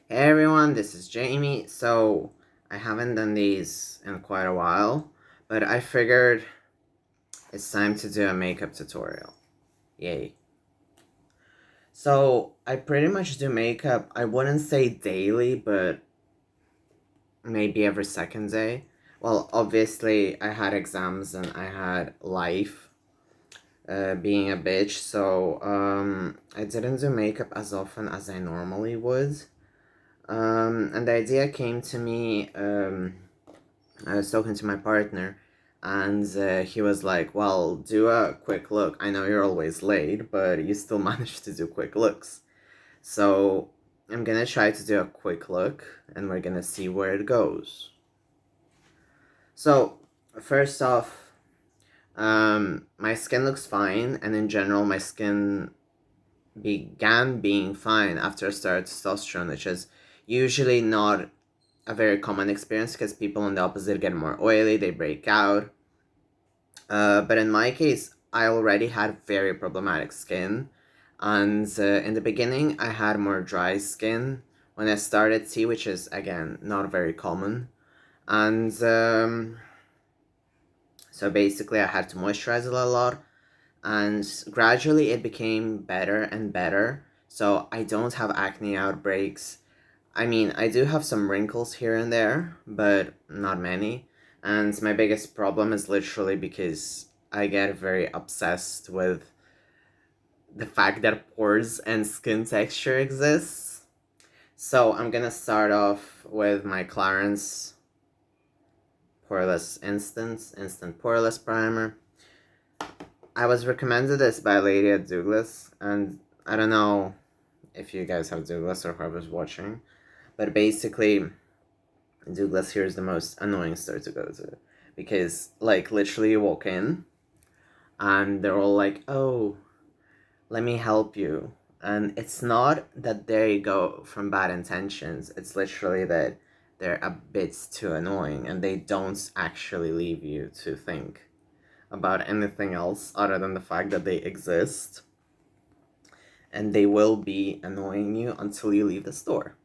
Hey everyone, this is Jamie. So, I haven't done these in quite a while, but I figured it's time to do a makeup tutorial. Yay. So, I pretty much do makeup, I wouldn't say daily, but maybe every second day. Well, obviously, I had exams and I had life being a bitch, so I didn't do makeup as often as I normally would. And the idea came to me. I was talking to my partner, and he was like, well, do a quick look. I know you're always late, but you still manage to do quick looks. So I'm gonna try to do a quick look, and we're gonna see where it goes. So, first off, my skin looks fine, and in general, my skin began being fine after I started testosterone, which is usually not a very common experience because people on the opposite get more oily, they break out. But in my case, I already had very problematic skin. And in the beginning, I had more dry skin when I started tea, which is, again, not very common. And so basically, I had to moisturize it a lot. And gradually, it became better and better. So I don't have acne outbreaks. I mean, I do have some wrinkles here and there, but not many. And my biggest problem is literally because I get very obsessed with the fact that pores and skin texture exists. So I'm gonna start off with my Clarins Poreless Instant Poreless Primer. I was recommended this by a lady at Douglas, and I don't know if you guys have Douglas or whoever's watching, but basically, Douglas here is the most annoying store to go to because, like, literally you walk in and they're all like, oh, let me help you. And it's not that they go from bad intentions, it's literally that they're a bit too annoying and they don't actually leave you to think about anything else other than the fact that they exist. And they will be annoying you until you leave the store.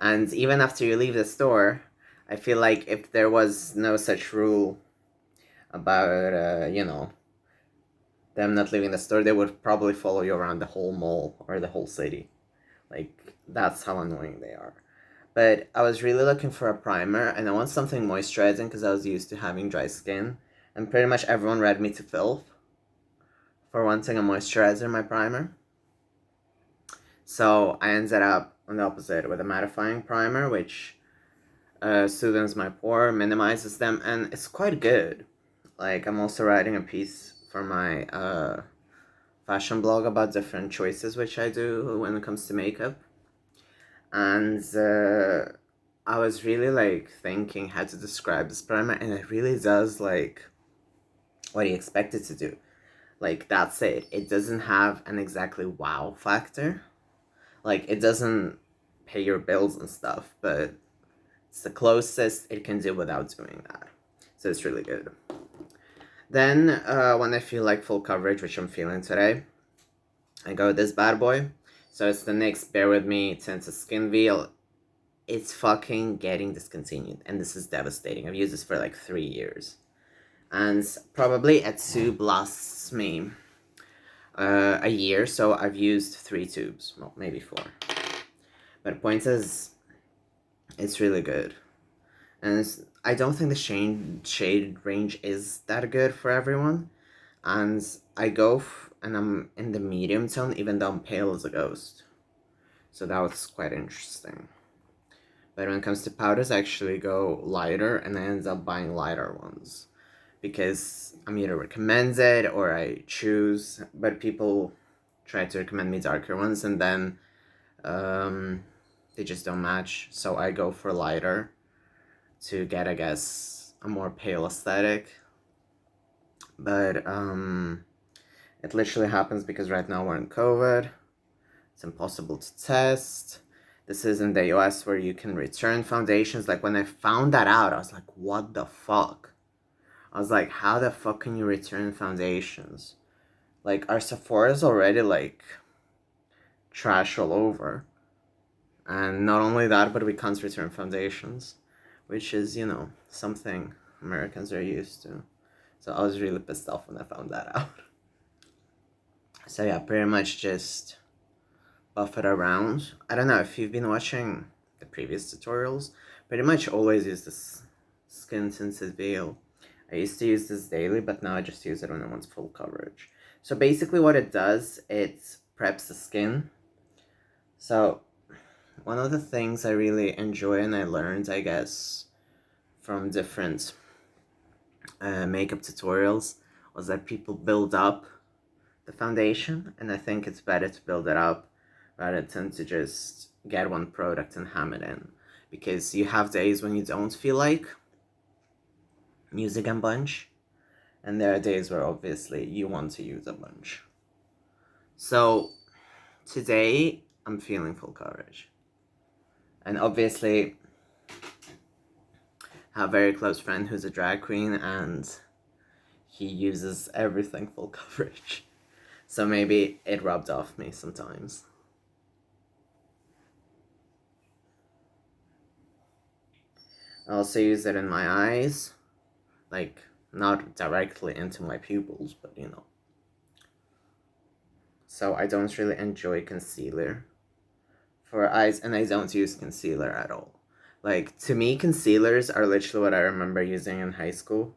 And even after you leave the store, I feel like if there was no such rule about, them not leaving the store, they would probably follow you around the whole mall or the whole city. Like, that's how annoying they are. But I was really looking for a primer, and I want something moisturizing because I was used to having dry skin. And pretty much everyone read me to filth for wanting a moisturizer in my primer. So I ended up on the opposite with a mattifying primer, which soothes my pore, minimizes them, and it's quite good. Like, I'm also writing a piece for my fashion blog about different choices which I do when it comes to makeup. And I was really like thinking how to describe this primer, and it really does like what you expect it to do. Like, that's it. It doesn't have an exactly wow factor. Like, it doesn't pay your bills and stuff, but it's the closest it can do without doing that. So it's really good. Then, when I feel like full coverage, which I'm feeling today, I go with this bad boy. So it's the NYX Bear With Me Tinted Skin Veil. It's fucking getting discontinued, and this is devastating. I've used this for like 3 years. And probably a tube lasts me a year, so I've used 3 tubes. Well, maybe 4. But the point is, it's really good. And I don't think the shade range is that good for everyone. And I go and I'm in the medium tone, even though I'm pale as a ghost. So that was quite interesting. But when it comes to powders, I actually go lighter, and I end up buying lighter ones. Because I'm either recommended or I choose, but people try to recommend me darker ones, and then they just don't match. So I go for lighter to get, I guess, a more pale aesthetic. But it literally happens because right now we're in COVID. It's impossible to test. This is in the US where you can return foundations. Like, when I found that out, I was like, what the fuck? I was like, how the fuck can you return foundations? Like, our Sephora's already, like, trash all over. And not only that, but we can't return foundations, which is, you know, something Americans are used to. So I was really pissed off when I found that out. So yeah, pretty much just buff it around. I don't know if you've been watching the previous tutorials, pretty much always use this skin tinted veil. I used to use this daily, but now I just use it when I want full coverage. So basically what it does, it preps the skin. So one of the things I really enjoy and I learned, I guess, from different makeup tutorials was that people build up the foundation, and I think it's better to build it up rather than to just get one product and ham it in, because you have days when you don't feel like using a bunch, and there are days where obviously you want to use a bunch. So today I'm feeling full coverage, and obviously I have a very close friend who's a drag queen and he uses everything full coverage, so maybe it rubbed off me sometimes. I also use it in my eyes, like not directly into my pupils, but you know. So I don't really enjoy concealer for eyes, and I don't use concealer at all. Like, to me, concealers are literally what I remember using in high school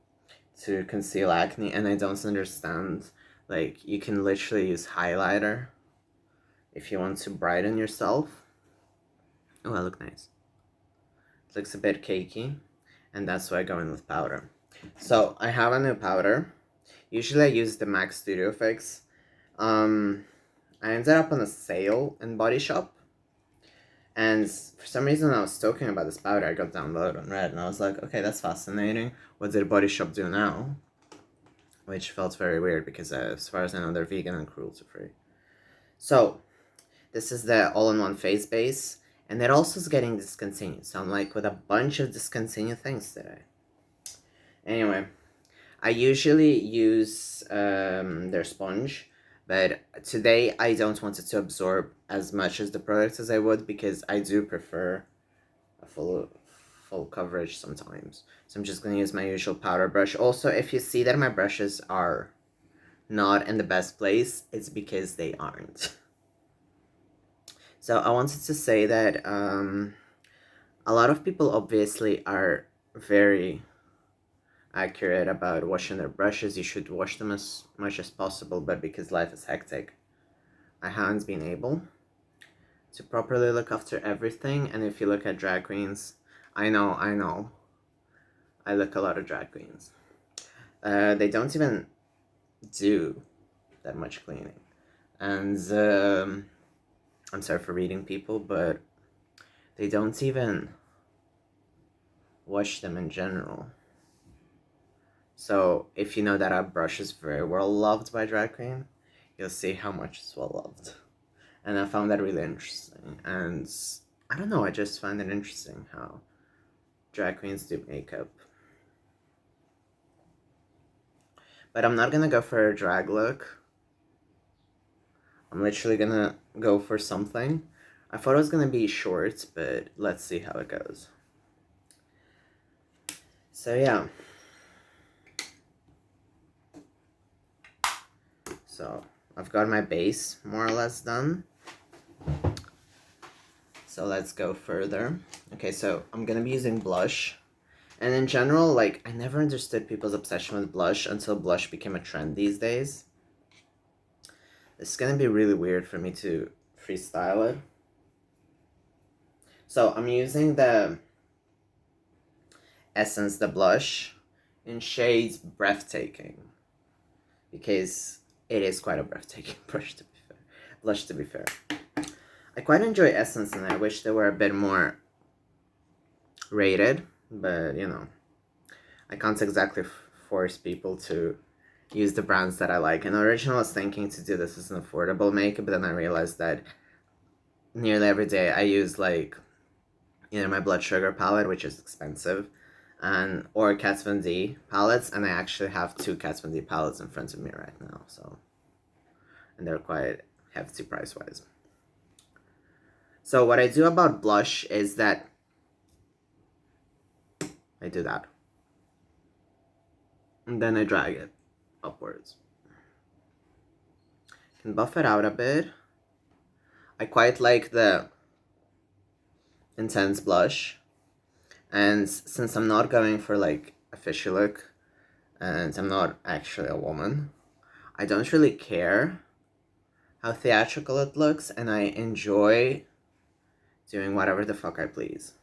to conceal acne, and I don't understand. Like, you can literally use highlighter if you want to brighten yourself. Oh, I look nice. It looks a bit cakey, and that's why I go in with powder. So I have a new powder. Usually I use the MAC Studio Fix. I ended up on a sale in Body Shop, and for some reason I was talking about this powder. I got downloaded on Red, and I was like, okay, that's fascinating. What did Body Shop do now? Which felt very weird because as far as I know, they're vegan and cruelty free. So this is the all-in-one face base, and it also is getting discontinued. So I'm like with a bunch of discontinued things today. Anyway, I usually use their sponge, but today I don't want it to absorb as much as the product as I would, because I do prefer a full coverage sometimes. So I'm just going to use my usual powder brush. Also, if you see that my brushes are not in the best place, it's because they aren't. So I wanted to say that a lot of people obviously are very accurate about washing their brushes. You should wash them as much as possible, but because life is hectic, I haven't been able to properly look after everything. And if you look at drag queens, I know, I look a lot of drag queens. They don't even do that much cleaning. And I'm sorry for reading people, but they don't even wash them in general. So if you know that a brush is very well loved by drag queen, you'll see how much it's well loved. And I found that really interesting. And I don't know, I just find it interesting how drag queens do makeup. But I'm not gonna go for a drag look. I'm literally gonna go for something. I thought it was gonna be short, but let's see how it goes. So yeah. So I've got my base more or less done. So let's go further. Okay, so I'm gonna be using blush. And in general, like, I never understood people's obsession with blush until blush became a trend these days. It's gonna be really weird for me to freestyle it. So I'm using the Essence, the blush, in shades Breathtaking, because it is quite a breathtaking blush to be fair. I quite enjoy Essence, and I wish they were a bit more rated, but you know, I can't exactly force people to use the brands that I like. And originally I was thinking to do this as an affordable makeup, but then I realized that nearly every day I use like either my Blood Sugar palette, which is expensive, or Kat Von D palettes, and I actually have 2 Kat Von D palettes in front of me right now, so, and they're quite hefty price-wise. So what I do about blush is that I do that. And then I drag it upwards. Can buff it out a bit. I quite like the intense blush. And since I'm not going for like a fishy look, and I'm not actually a woman, I don't really care how theatrical it looks, and I enjoy doing whatever the fuck I please.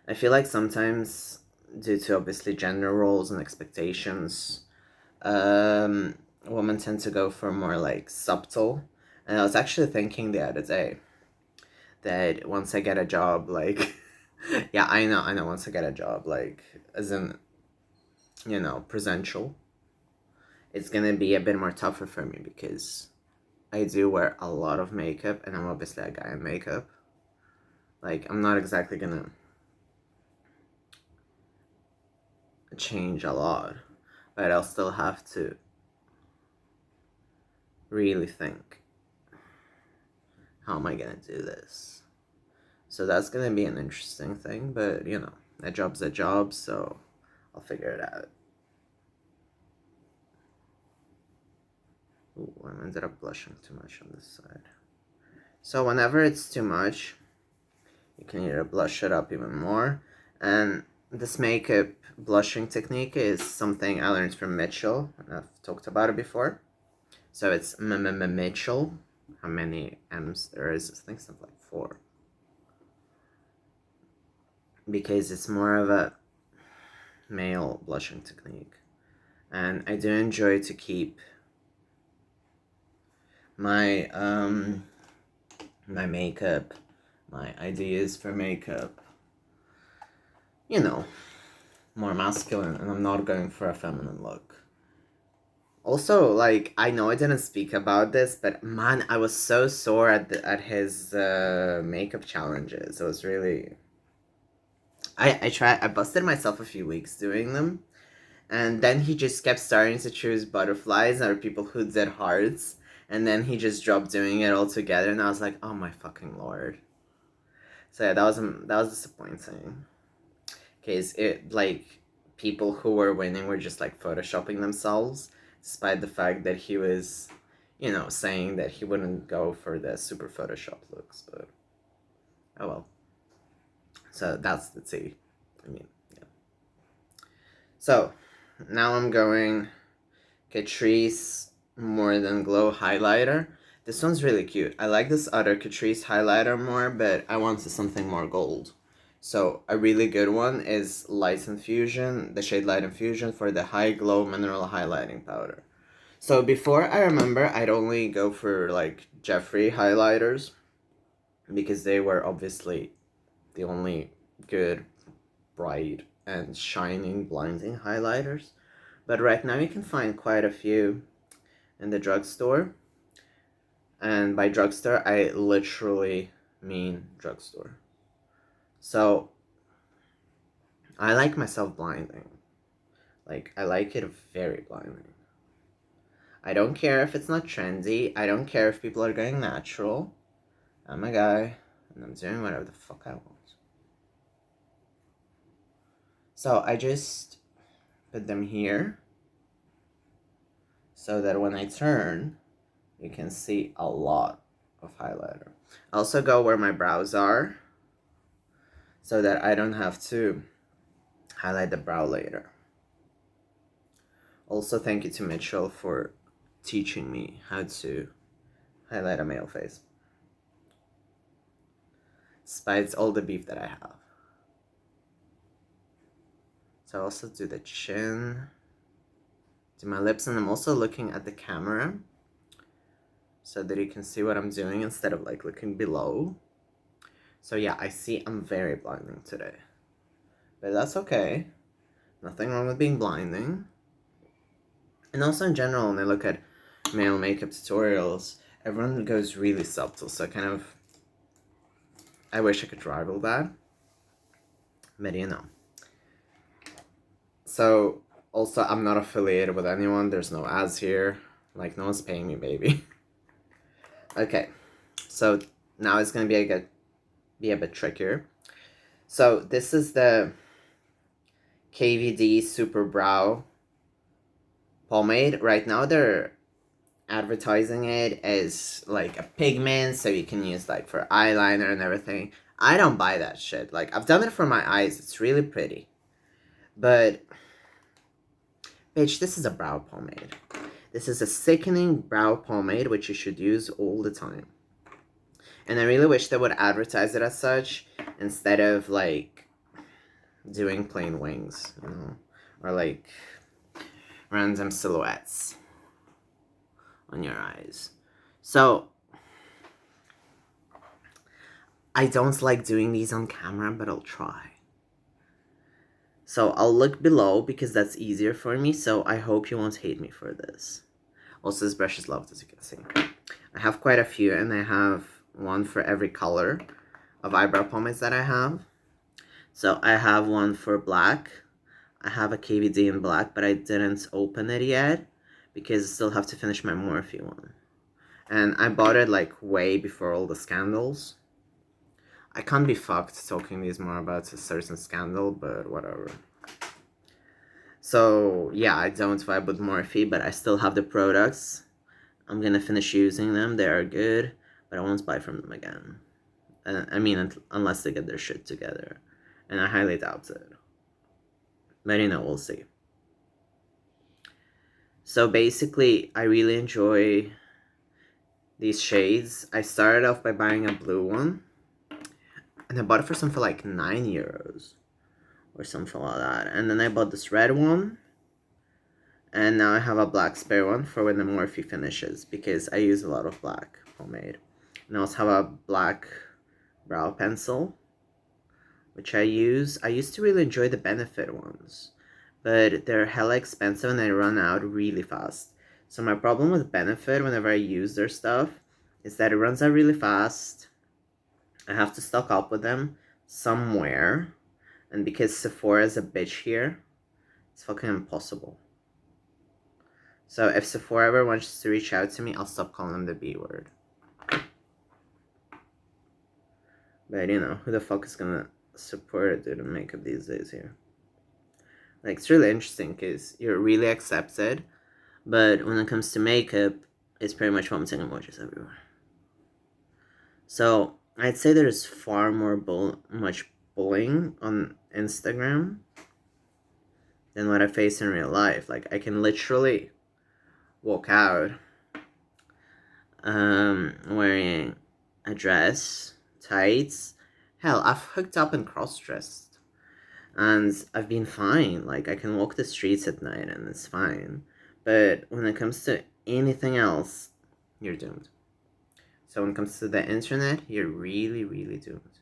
I feel like sometimes, due to obviously gender roles and expectations, women tend to go for more like subtle. And I was actually thinking the other day that once I get a job, like, yeah, I know, once I get a job, like, as in, you know, presential, it's gonna be a bit more tougher for me because I do wear a lot of makeup, and I'm obviously a guy in makeup. Like, I'm not exactly gonna change a lot, but I'll still have to really think, how am I gonna do this? So that's gonna be an interesting thing, but you know, a job's a job, so I'll figure it out. Ooh, I ended up blushing too much on this side. So whenever it's too much, you can either blush it up even more. And this makeup blushing technique is something I learned from Mitchell, and I've talked about it before. So it's Mitchell. How many M's there is? I think something like 4. Because it's more of a male blushing technique. And I do enjoy to keep my my makeup, my ideas for makeup, you know, more masculine, and I'm not going for a feminine look. Also, like, I know I didn't speak about this, but man, I was so sore at his makeup challenges. It was really... I busted myself a few weeks doing them, and then he just kept starting to choose butterflies or people who did hearts, and then he just dropped doing it altogether, and I was like, oh my fucking lord. So yeah, that was disappointing. Cause it, like, people who were winning were just like photoshopping themselves, despite the fact that he was, you know, saying that he wouldn't go for the super Photoshop looks, but oh well. So that's the tea. I mean, yeah. So now I'm going Catrice More Than Glow highlighter. This one's really cute. I like this other Catrice highlighter more, but I wanted something more gold. So a really good one is Light Infusion, the shade Light Infusion for the High Glow Mineral Highlighting Powder. So before, I remember I'd only go for like Jeffree highlighters because they were obviously the only good, bright, and shining, blinding highlighters. But right now you can find quite a few in the drugstore. And by drugstore, I literally mean drugstore. So I like myself blinding. Like, I like it very blinding. I don't care if it's not trendy. I don't care if people are going natural. I'm a guy, and I'm doing whatever the fuck I want. So I just put them here, so that when I turn, you can see a lot of highlighter. I also go where my brows are, so that I don't have to highlight the brow later. Also, thank you to Mitchell for teaching me how to highlight a male face, despite all the beef that I have. So I also do the chin, do my lips, and I'm also looking at the camera so that you can see what I'm doing instead of like looking below. So yeah, I see I'm very blinding today, but that's okay. Nothing wrong with being blinding. And also in general, when I look at male makeup tutorials, everyone goes really subtle, so I wish I could rival that, but you know. So, also, I'm not affiliated with anyone, there's no ads here, like, no one's paying me, baby. Okay, so now it's gonna be a bit trickier. So this is the KVD Super Brow Pomade. Right now they're advertising it as like a pigment, so you can use like for eyeliner and everything. I don't buy that shit. Like, I've done it for my eyes. It's really pretty. But, bitch, this is a brow pomade. This is a sickening brow pomade, which you should use all the time. And I really wish they would advertise it as such instead of, like, doing plain wings, you know? Or, like, random silhouettes on your eyes. So, I don't like doing these on camera, but I'll try. So I'll look below because that's easier for me, so I hope you won't hate me for this. Also, this brush is loved, as you can see. I have quite a few, and I have one for every color of eyebrow pomades that I have. So I have one for black. I have a KVD in black, but I didn't open it yet because I still have to finish my Morphe one. And I bought it like way before all the scandals. I can't be fucked talking these more about a certain scandal, but whatever. So, yeah, I don't vibe with Morphe, but I still have the products. I'm gonna finish using them. They are good, but I won't buy from them again. I mean, unless they get their shit together. And I highly doubt it. But, you know, we'll see. So, basically, I really enjoy these shades. I started off by buying a blue one. And I bought it for something like €9 or something like that. And then I bought this red one. And now I have a black spare one for when the Morphe finishes, because I use a lot of black pomade. And I also have a black brow pencil, which I use. I used to really enjoy the Benefit ones, but they're hella expensive and they run out really fast. So my problem with Benefit whenever I use their stuff is that it runs out really fast. I have to stock up with them somewhere. And because Sephora is a bitch here, it's fucking impossible. So if Sephora ever wants to reach out to me, I'll stop calling them the B word. But, you know, who the fuck is gonna support a dude in makeup these days here? Like, it's really interesting because you're really accepted, but when it comes to makeup, it's pretty much vomiting emojis everywhere. So I'd say there's far more much bullying on Instagram than what I face in real life. Like, I can literally walk out wearing a dress, tights. Hell, I've hooked up and cross-dressed, and I've been fine. Like, I can walk the streets at night and it's fine. But when it comes to anything else, you're doomed. So when it comes to the internet, you're really, really doomed.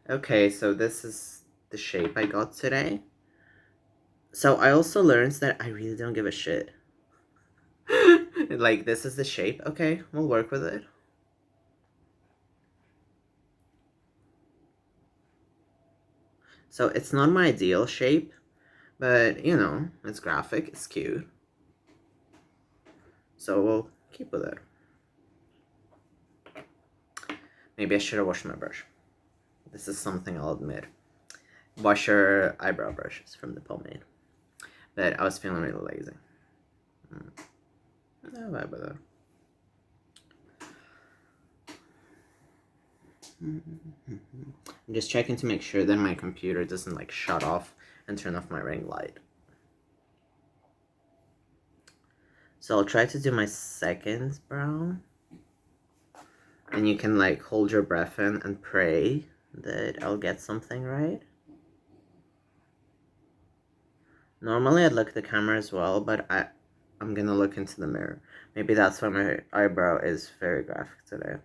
Okay, so this is the shape I got today. So I also learned that I really don't give a shit. Like, this is the shape. Okay, we'll work with it. So it's not my ideal shape, but, you know, it's graphic, it's cute. So we'll keep with it. Maybe I should have washed my brush. This is something I'll admit. Wash your eyebrow brushes from the Pomade. But I was feeling really lazy. No vibe with that. I'm just checking to make sure that my computer doesn't like shut off and turn off my ring light. So I'll try to do my second brow. And you can like hold your breath in and pray that I'll get something right. Normally I'd look at the camera as well, but I'm gonna look into the mirror. Maybe that's why my eyebrow is very graphic today.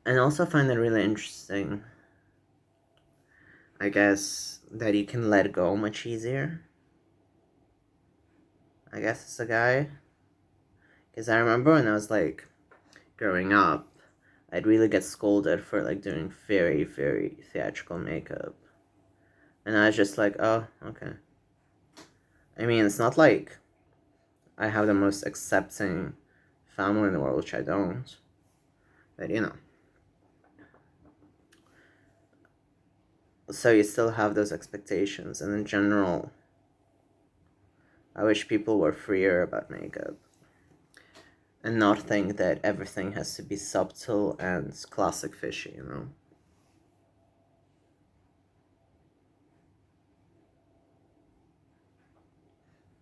And also find it really interesting, I guess, that you can let go much easier. I guess as a guy. Because I remember when I was like growing up, I'd really get scolded for like doing very, very theatrical makeup. And I was just like, oh, okay. I mean, it's not like I have the most accepting family in the world, which I don't. But you know. So you still have those expectations, and in general, I wish people were freer about makeup. And not think that everything has to be subtle and classic fishy, you know?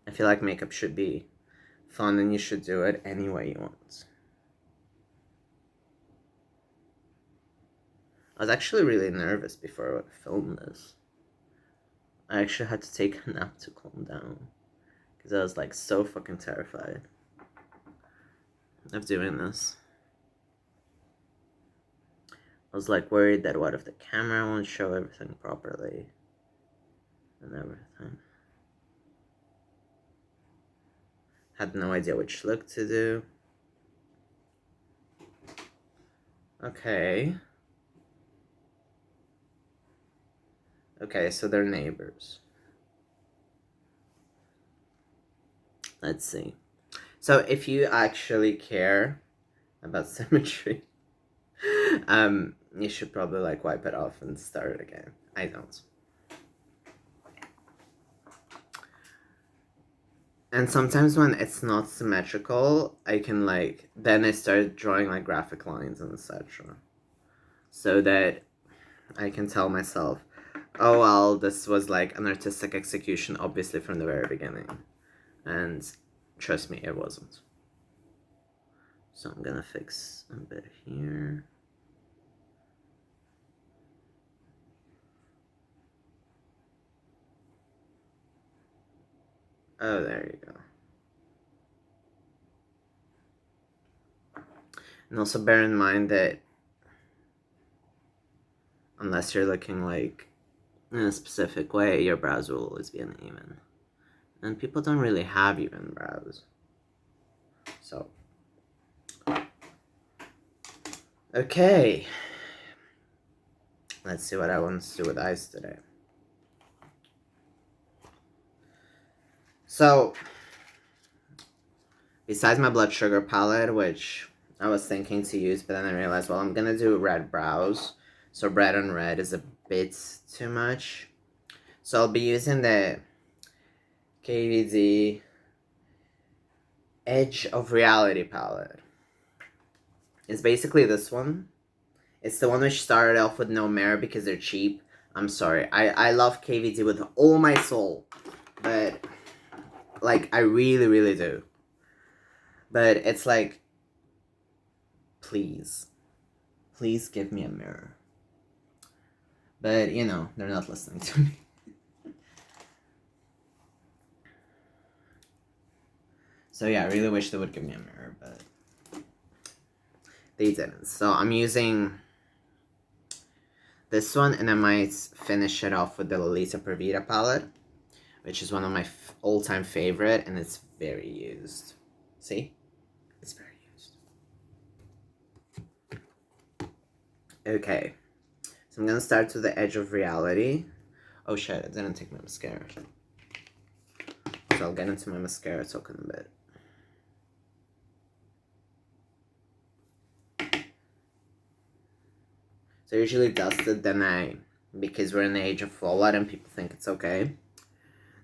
I feel like makeup should be fun and you should do it any way you want. I was actually really nervous before I filmed this. I actually had to take a nap to calm down. Because I was like so fucking terrified of doing this. I was like worried that what if the camera won't show everything properly and everything. Had no idea which look to do. Okay. Okay, so they're neighbors. Let's see. So if you actually care about symmetry, you should probably like wipe it off and start it again. I don't. And sometimes when it's not symmetrical, I can like, then I start drawing like graphic lines and etc. So that I can tell myself, oh well, this was like an artistic execution, obviously from the very beginning. And trust me, it wasn't. So I'm gonna fix a bit here. Oh, there you go. And also bear in mind that unless you're looking like in a specific way, your brows will always be uneven. And people don't really have even brows. So. Okay. Let's see what I want to do with eyes today. So, besides my blood sugar palette, which I was thinking to use, but then I realized, well, I'm gonna do red brows. So red on red is a bit too much. So I'll be using the KVD Edge of Reality palette. It's basically this one. It's the one which started off with no mirror because they're cheap. I'm sorry. I love KVD with all my soul. But, like, I really, really do. But it's like, please. Please give me a mirror. But, you know, they're not listening to me. So yeah, I really wish they would give me a mirror, but they didn't. So I'm using this one, and I might finish it off with the Lolita Provita palette, which is one of my all-time favorite, and it's very used. See? It's very used. Okay. So I'm gonna start with the Edge of Reality. Oh shit, I didn't take my mascara. So I'll get into my mascara talk in a bit. So I usually dust it, then because we're in the age of fallout and people think it's okay,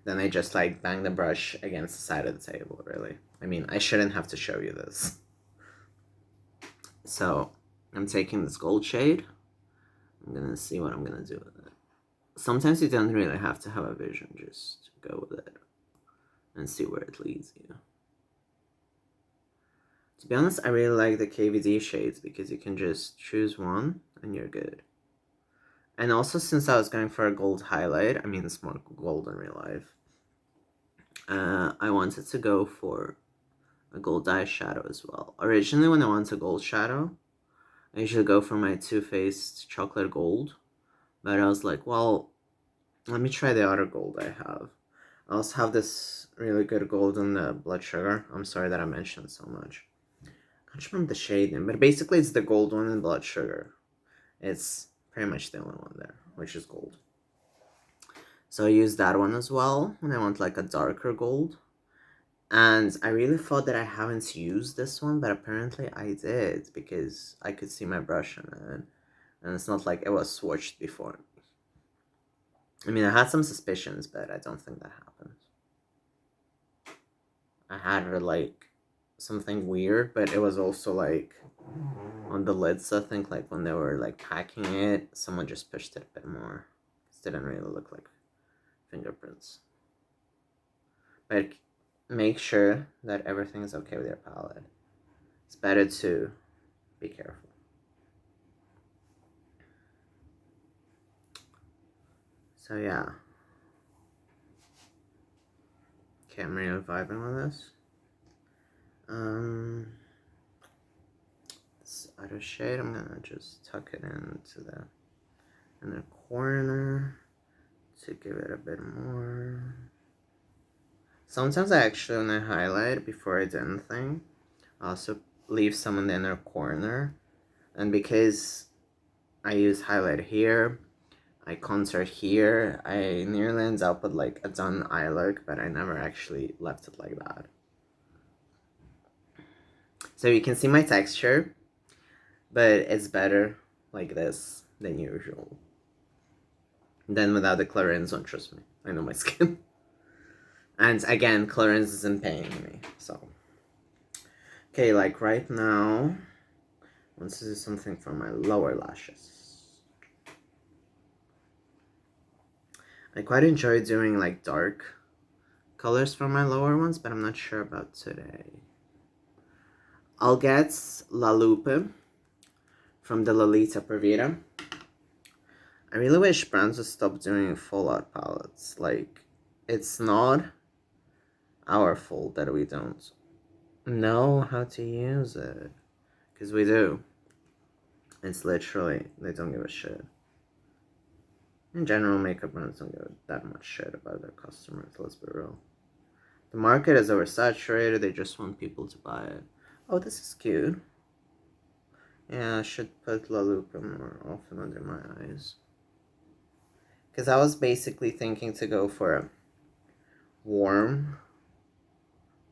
then I just like bang the brush against the side of the table, really. I mean, I shouldn't have to show you this. So I'm taking this gold shade. I'm gonna see what I'm gonna do with it. Sometimes you don't really have to have a vision, just go with it and see where it leads you. To be honest, I really like the KVD shades because you can just choose one and you're good. And also, since I was going for a gold highlight, I mean it's more gold in real life, I wanted to go for a gold eyeshadow as well. Originally, when I want a gold shadow, I usually go for my Too Faced chocolate gold. But I was like, well, let me try the other gold I have. I also have this really good gold in the blood sugar. I'm sorry that I mentioned so much. I can't remember the shade name, but basically it's the gold one in blood sugar. It's pretty much the only one there, which is gold. So I use that one as well when I want like a darker gold. And I really thought that I haven't used this one, but apparently I did, because I could see my brush on it. And it's not like it was swatched before. I mean, I had some suspicions, but I don't think that happened. I had like something weird, but it was also like on the lids. I think like when they were like packing it, someone just pushed it a bit more. It didn't really look like fingerprints. But make sure that everything is okay with your palette. It's better to be careful. So yeah. Okay, I'm really vibing with this. This other shade, I'm gonna just tuck it into the inner corner to give it a bit more. Sometimes I actually, when I highlight before I do anything, I also leave some in the inner corner. And because I use highlight here, I contour here, I nearly end up with like a done eye look, but I never actually left it like that. So you can see my texture, but it's better like this than usual. Then without the clearance, don't trust me. I know my skin. And again, clearance isn't paying me, so. Okay, like right now, let's do something for my lower lashes. I quite enjoy doing like dark colors for my lower ones, but I'm not sure about today. I'll get La Lupe from the Lolita Provita. I really wish brands would stop doing full-out palettes. Like, it's not our fault that we don't know how to use it. Because we do. It's literally, they don't give a shit. In general, makeup brands don't give that much shit about their customers, let's be real. The market is oversaturated, they just want people to buy it. Oh, this is cute. Yeah, I should put La Lupe more often under my eyes. Because I was basically thinking to go for a warm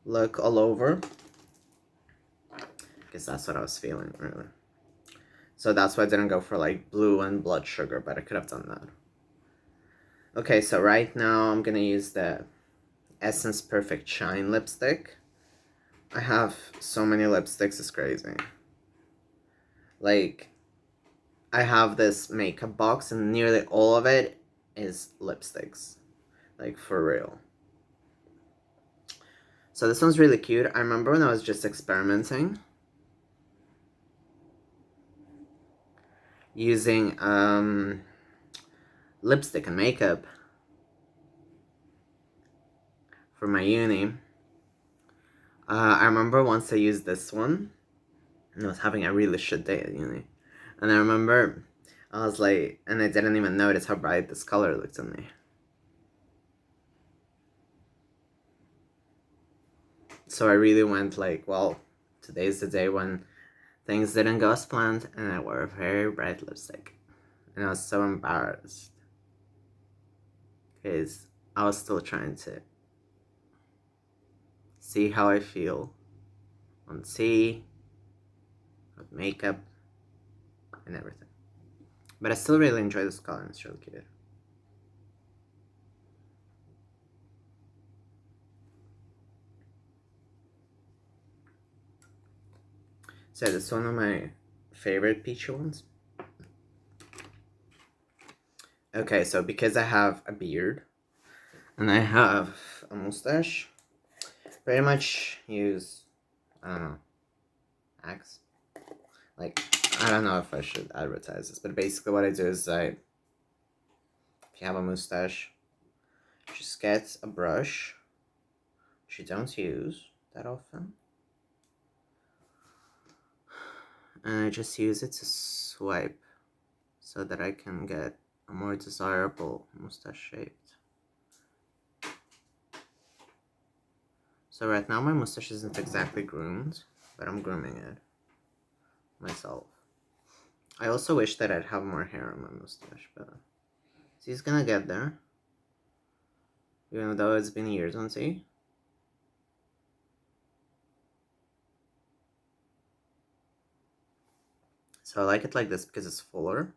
look all over. Because that's what I was feeling, really. So that's why I didn't go for like blue and blood sugar, but I could have done that. Okay, so right now I'm gonna use the Essence Perfect Shine lipstick. I have so many lipsticks, it's crazy. Like, I have this makeup box and nearly all of it is lipsticks. Like, for real. So this one's really cute. I remember when I was just experimenting using lipstick and makeup for my uni. I remember once I used this one and I was having a really shit day at uni. And I remember I was like, and I didn't even notice how bright this color looked on me. So I really went like, well, today's the day when things didn't go as planned and I wore a very bright lipstick. And I was so embarrassed. Because I was still trying to see how I feel on tea, with makeup, and everything. But I still really enjoy this color and it's really cute. So this is one of my favorite peachy ones. Okay, so because I have a beard and I have a mustache, pretty much use, I don't know, Axe. Like, I don't know if I should advertise this, but basically what I do is if you have a mustache, just get a brush, which you don't use that often, and I just use it to swipe so that I can get a more desirable mustache shape. So right now my mustache isn't exactly groomed, but I'm grooming it myself. I also wish that I'd have more hair on my mustache, but he's gonna get there. Even though it's been years on see. So I like it like this because it's fuller,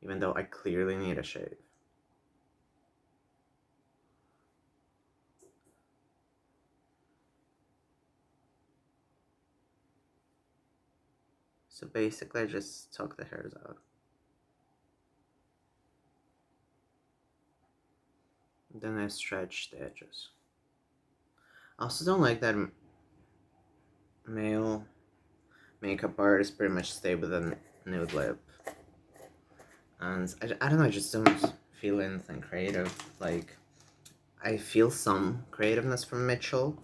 even though I clearly need a shave. So basically I just tuck the hairs out. Then I stretch the edges. I also don't like that male makeup artists pretty much stay with a nude lip. And I don't know, I just don't feel anything creative. Like, I feel some creativeness from Mitchell,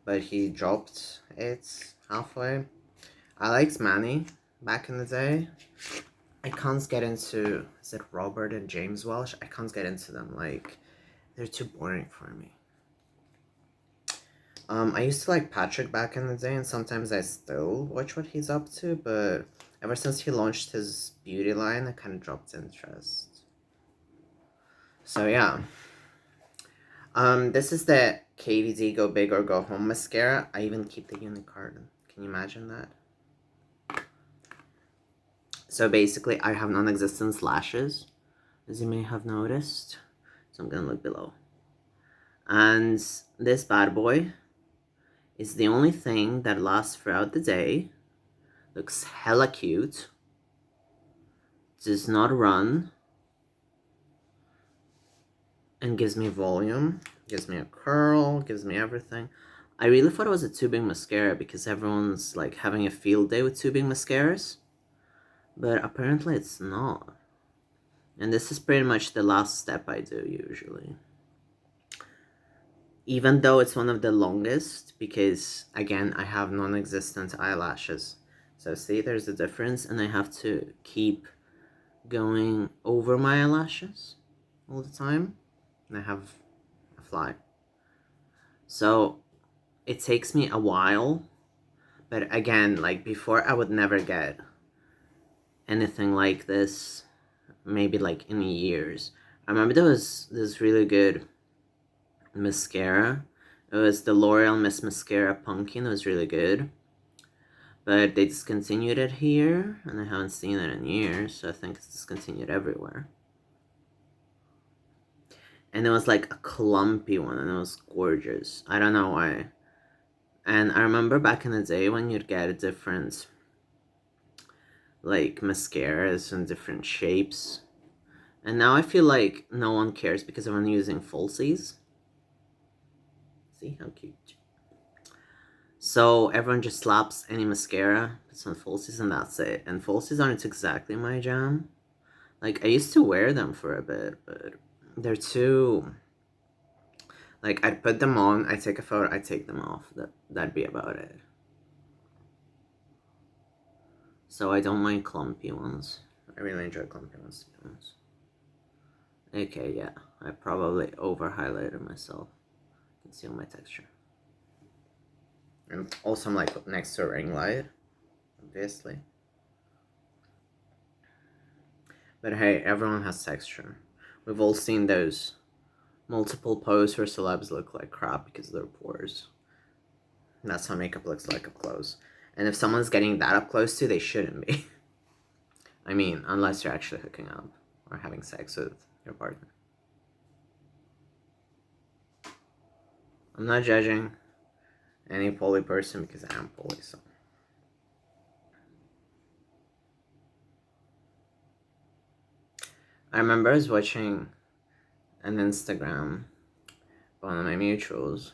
but he dropped it halfway. I liked Manny back in the day. I can't get into, is it Robert and James Welsh? I can't get into them, like, they're too boring for me. I used to like Patrick back in the day, and sometimes I still watch what he's up to, but ever since he launched his beauty line, I kind of dropped interest. So yeah. This is the KVD Go Big or Go Home mascara. I even keep the unicorn. Can you imagine that? So basically, I have non-existent lashes, as you may have noticed. So I'm gonna look below. And this bad boy is the only thing that lasts throughout the day, looks hella cute, does not run, and gives me volume, gives me a curl, gives me everything. I really thought it was a tubing mascara because everyone's like having a field day with tubing mascaras, but apparently it's not. And this is pretty much the last step I do usually. Even though it's one of the longest, because again, I have non-existent eyelashes. So see, there's a difference, and I have to keep going over my eyelashes all the time. And I have a fly. So it takes me a while, but again, like before, I would never get anything like this, maybe like in years. I remember there was this really good mascara. It was the L'Oreal Miss Mascara Pumpkin. It was really good, but they discontinued it here, and I haven't seen it in years, so I think it's discontinued everywhere. And it was like a clumpy one, and it was gorgeous. I don't know why. And I remember back in the day when you'd get different like mascaras in different shapes. And now I feel like no one cares because everyone's using falsies. See how cute. So everyone just slaps any mascara, puts on falsies, and that's it. And falsies aren't exactly my jam. Like, I used to wear them for a bit, but they're too... Like, I'd put them on, I'd take a photo, I'd take them off. That'd be about it. So I don't mind clumpy ones. I really enjoy clumpy ones, to be honest. Okay, yeah. I probably over-highlighted myself. Conceal my texture. And also I'm like next to a ring light, obviously. But hey, everyone has texture. We've all seen those multiple posts where celebs look like crap because of their pores. And that's how makeup looks like up close. And if someone's getting that up close to, they shouldn't be. I mean, unless you're actually hooking up or having sex with your partner. I'm not judging any poly person because I am poly, so. I remember I was watching an Instagram, one of my mutuals,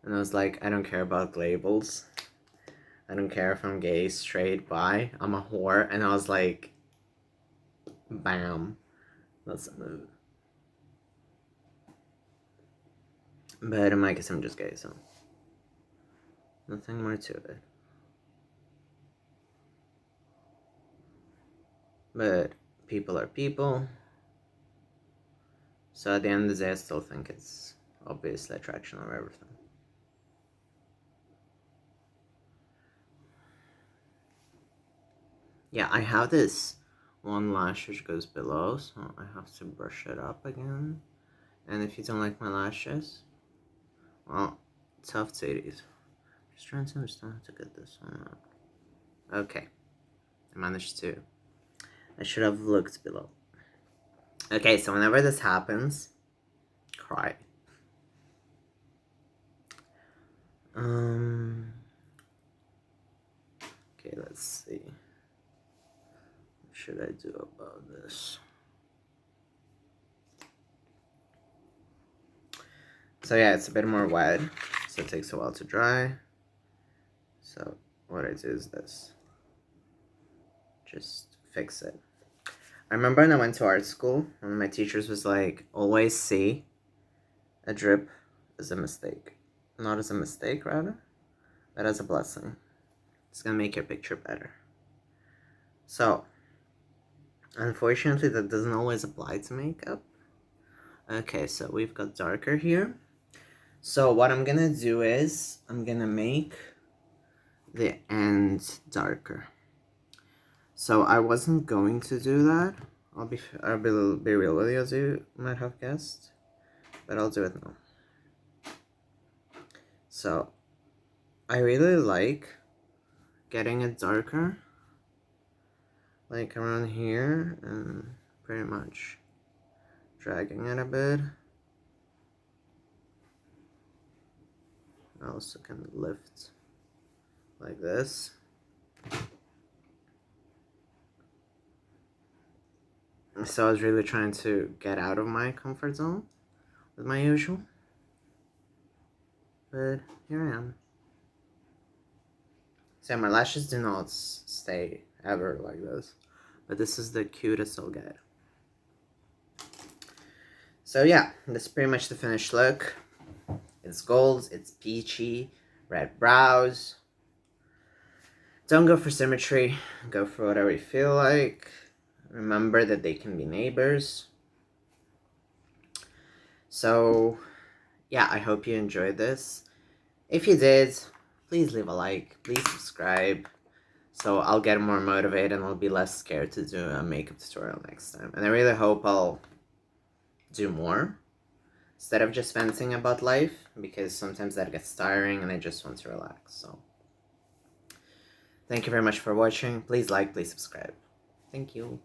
and I was like, I don't care about labels. I don't care if I'm gay, straight, bi, I'm a whore. And I was like, bam, that's a move. But in my case, I'm just gay, so nothing more to it. But people are people. So at the end of the day, I still think it's obviously attraction of everything. Yeah, I have this one lash which goes below, so I have to brush it up again. And if you don't like my lashes, well, tough titties. Just trying to understand how to get this one out. Okay. I managed to. I should have looked below. Okay, so whenever this happens, cry. Okay, let's see. What should I do about this? So yeah, it's a bit more wet, so it takes a while to dry. So what I do is this. Just fix it. I remember when I went to art school, one of my teachers was like, always see a drip as a mistake. Not as a mistake, rather, but as a blessing. It's gonna make your picture better. So, unfortunately, that doesn't always apply to makeup. Okay, so we've got darker here. So what I'm gonna do is, I'm gonna make the end darker. So I wasn't going to do that. I'll be real with you, as you might have guessed, but I'll do it now. So I really like getting it darker, like around here, and pretty much dragging it a bit. I also can lift like this. So I was really trying to get out of my comfort zone with my usual, but here I am. So my lashes do not stay ever like this, but this is the cutest I'll get. So yeah, that's pretty much the finished look. It's gold, it's peachy, red brows. Don't go for symmetry, go for whatever you feel like. Remember that they can be neighbors. So yeah, I hope you enjoyed this. If you did, please leave a like, please subscribe, so I'll get more motivated and I'll be less scared to do a makeup tutorial next time. And I really hope I'll do more instead of just venting about life, because sometimes that gets tiring and I just want to relax. So thank you very much for watching. Please like, please subscribe. Thank you.